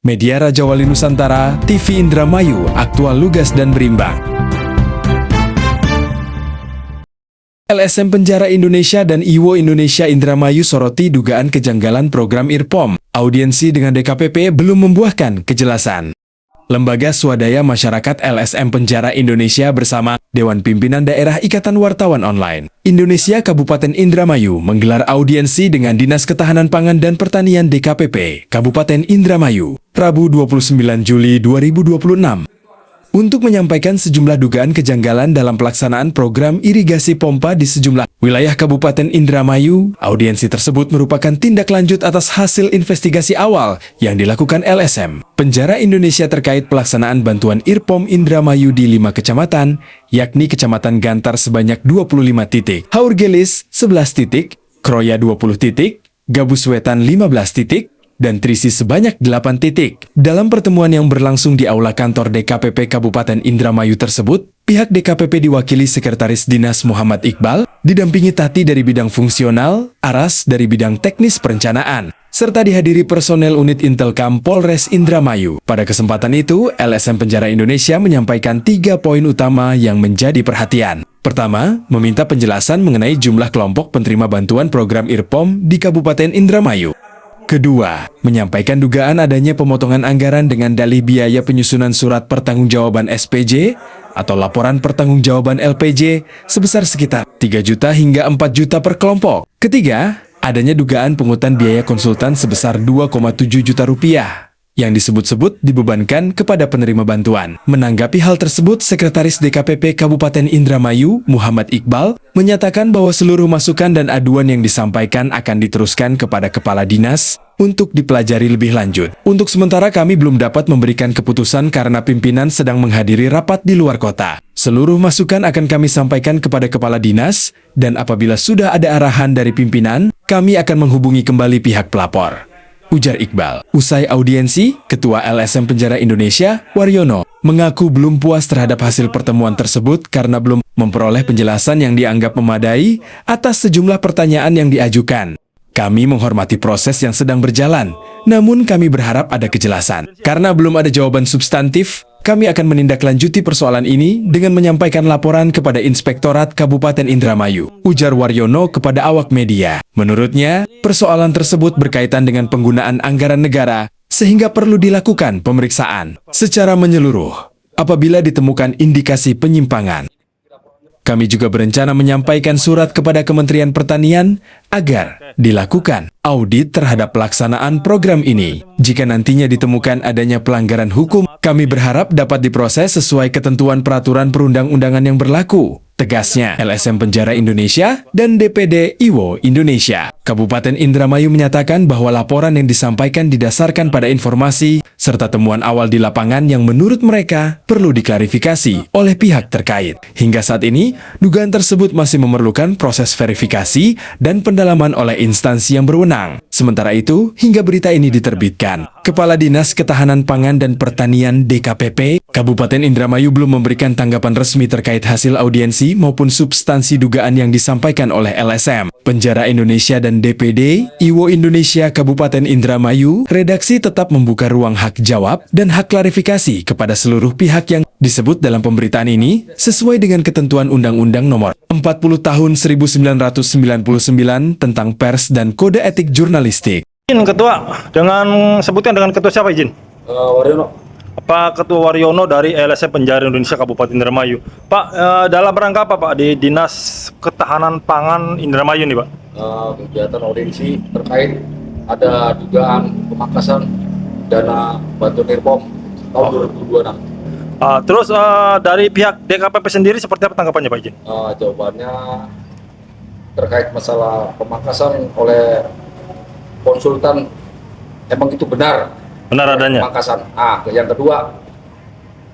Media Raja Wali Nusantara, TV Indramayu, aktual, lugas, dan berimbang. LSM Penjara Indonesia dan IWO Indonesia Indramayu soroti dugaan kejanggalan program IRPOM. Audiensi dengan DKPP belum membuahkan kejelasan. Lembaga Swadaya Masyarakat LSM Penjara Indonesia bersama Dewan Pimpinan Daerah Ikatan Wartawan Online Indonesia Kabupaten Indramayu menggelar audiensi dengan Dinas Ketahanan Pangan dan Pertanian DKPP Kabupaten Indramayu, Rabu 29 Juli 2026. Untuk menyampaikan sejumlah dugaan kejanggalan dalam pelaksanaan program irigasi pompa di sejumlah wilayah Kabupaten Indramayu, audiensi tersebut merupakan tindak lanjut atas hasil investigasi awal yang dilakukan LSM Penjara Indonesia terkait pelaksanaan bantuan IRPOM Indramayu di 5 kecamatan, yakni Kecamatan Gantar sebanyak 25 titik, Haurgelis 11 titik, Kroya 20 titik, Gabus Wetan 15 titik, dan Trisi sebanyak 8 titik. Dalam pertemuan yang berlangsung di Aula Kantor DKPP Kabupaten Indramayu tersebut, pihak DKPP diwakili Sekretaris Dinas Muhammad Iqbal, didampingi Tati dari bidang fungsional, Aras dari bidang teknis perencanaan, serta dihadiri personel unit Intelkam Polres Indramayu. Pada kesempatan itu, LSM Penjara Indonesia menyampaikan 3 poin utama yang menjadi perhatian. Pertama, meminta penjelasan mengenai jumlah kelompok penerima bantuan program IRPOM di Kabupaten Indramayu. Kedua, menyampaikan dugaan adanya pemotongan anggaran dengan dalih biaya penyusunan surat pertanggungjawaban SPJ atau laporan pertanggungjawaban LPJ sebesar sekitar 3 juta hingga 4 juta per kelompok. Ketiga, adanya dugaan pungutan biaya konsultan sebesar 2,7 juta rupiah yang disebut-sebut dibebankan kepada penerima bantuan. Menanggapi hal tersebut, Sekretaris DKPP Kabupaten Indramayu, Muhammad Iqbal, menyatakan bahwa seluruh masukan dan aduan yang disampaikan akan diteruskan kepada Kepala Dinas untuk dipelajari lebih lanjut. Untuk sementara kami belum dapat memberikan keputusan karena pimpinan sedang menghadiri rapat di luar kota. Seluruh masukan akan kami sampaikan kepada Kepala Dinas, dan apabila sudah ada arahan dari pimpinan, kami akan menghubungi kembali pihak pelapor, ujar Iqbal. Usai audiensi, Ketua LSM Penjara Indonesia, Waryono, mengaku belum puas terhadap hasil pertemuan tersebut karena belum memperoleh penjelasan yang dianggap memadai atas sejumlah pertanyaan yang diajukan. Kami menghormati proses yang sedang berjalan, namun kami berharap ada kejelasan. Karena belum ada jawaban substantif, kami akan menindaklanjuti persoalan ini dengan menyampaikan laporan kepada Inspektorat Kabupaten Indramayu, ujar Waryono kepada awak media. Menurutnya, persoalan tersebut berkaitan dengan penggunaan anggaran negara, sehingga perlu dilakukan pemeriksaan secara menyeluruh apabila ditemukan indikasi penyimpangan. Kami juga berencana menyampaikan surat kepada Kementerian Pertanian agar dilakukan audit terhadap pelaksanaan program ini. Jika nantinya ditemukan adanya pelanggaran hukum, kami berharap dapat diproses sesuai ketentuan peraturan perundang-undangan yang berlaku, tegasnya LSM Penjara Indonesia dan DPD IWO Indonesia. Kabupaten Indramayu menyatakan bahwa laporan yang disampaikan didasarkan pada informasi serta temuan awal di lapangan yang menurut mereka perlu diklarifikasi oleh pihak terkait. Hingga saat ini, dugaan tersebut masih memerlukan proses verifikasi dan pendalaman oleh instansi yang berwenang. Sementara itu, hingga berita ini diterbitkan, Kepala Dinas Ketahanan Pangan dan Pertanian DKPP Kabupaten Indramayu belum memberikan tanggapan resmi terkait hasil audiensi maupun substansi dugaan yang disampaikan oleh LSM Penjara Indonesia dan DPD IWO Indonesia Kabupaten Indramayu. Redaksi tetap membuka ruang hak jawab dan hak klarifikasi kepada seluruh pihak yang disebut dalam pemberitaan ini sesuai dengan ketentuan Undang-Undang Nomor 40 Tahun 1999 tentang Pers dan Kode Etik Jurnalistik. Izin Ketua, sebutkan dengan Ketua siapa izin? Waryono. Pak Ketua Waryono dari LSM Penjara Indonesia Kabupaten Indramayu. Pak, dalam rangka apa Pak di Dinas Ketahanan Pangan Indramayu nih Pak? Kegiatan audiensi terkait ada dugaan pemangkasan dana bantuan IRPOM tahun 2026. Terus dari pihak DKPP sendiri seperti apa tanggapannya Pak izin? Jawabannya terkait masalah pemangkasan oleh konsultan, emang itu benar adanya pemangkasan. Yang kedua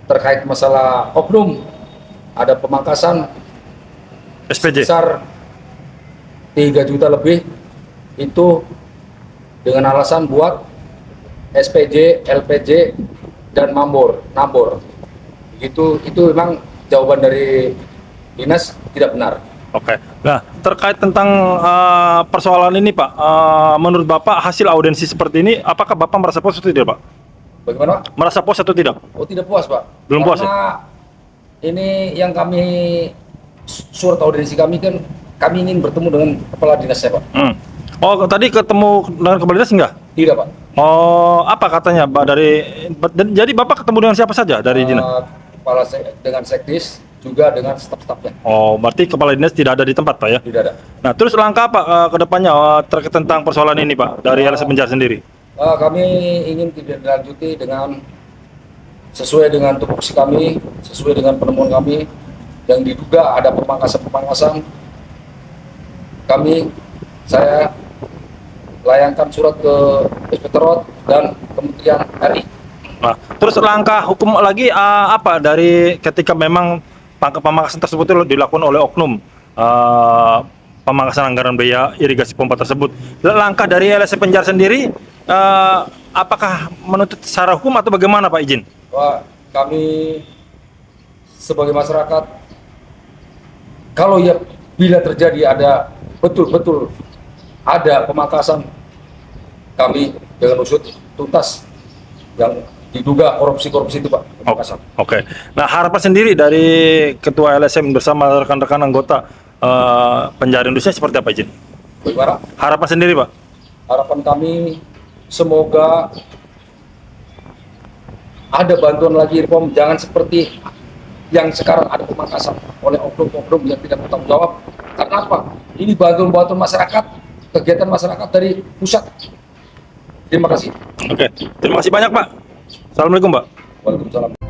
terkait masalah oknum, ada pemangkasan SPJ sebesar 3 juta lebih itu dengan alasan buat SPJ, LPJ dan nambur. Itu memang jawaban dari dinas tidak benar. Oke. Nah, terkait tentang persoalan ini Pak, menurut Bapak hasil audiensi seperti ini, apakah Bapak merasa positif tidak Pak? Bagaimana, Pak? Merasa puas atau tidak? Oh, tidak puas, Pak. Belum puas, Karena ini yang kami, surat audiensi kami kan, kami ingin bertemu dengan kepala dinasnya, Pak. Oh, tadi ketemu dengan kepala dinas enggak? Tidak, Pak. Oh, apa katanya Pak jadi Bapak ketemu dengan siapa saja dari dinas? Kepala dengan sekdis, juga dengan staf-stafnya. Oh, berarti kepala dinas tidak ada di tempat Pak ya? Tidak ada. Nah, terus langkah apa ke depannya terkait tentang persoalan ini Pak dari LSM Penjara sendiri? Kami ingin ditindaklanjuti dengan sesuai dengan tupoksi kami, sesuai dengan penemuan kami yang diduga ada pemangkasan-pemangkasan. Saya layangkan surat ke Inspektorat dan Kementerian RI. Nah, terus langkah hukum lagi apa dari ketika memang pemangkasan tersebut itu dilakukan oleh oknum pemangkasan anggaran biaya irigasi pompa tersebut. Langkah dari LSM Penjara sendiri apakah menuntut secara hukum atau bagaimana Pak izin? Pak, kami sebagai masyarakat, kalau ya bila terjadi ada betul-betul ada pemangkasan, kami dengan usut tuntas yang diduga korupsi-korupsi itu, Pak, pemangkasan. Oke. Nah, harapan sendiri dari Ketua LSM bersama rekan-rekan anggota Penjara Indonesia seperti apa izin? Bagaimana? Harapan sendiri Pak? Harapan kami semoga ada bantuan lagi IRPOM, jangan seperti yang sekarang ada pemangkasan oleh oknum-oknum yang tidak bertanggung jawab. Karena apa? Ini bantuan-bantuan masyarakat, kegiatan masyarakat dari pusat. Terima kasih. Oke. Terima kasih banyak Pak. Assalamualaikum Pak. Waalaikumsalam.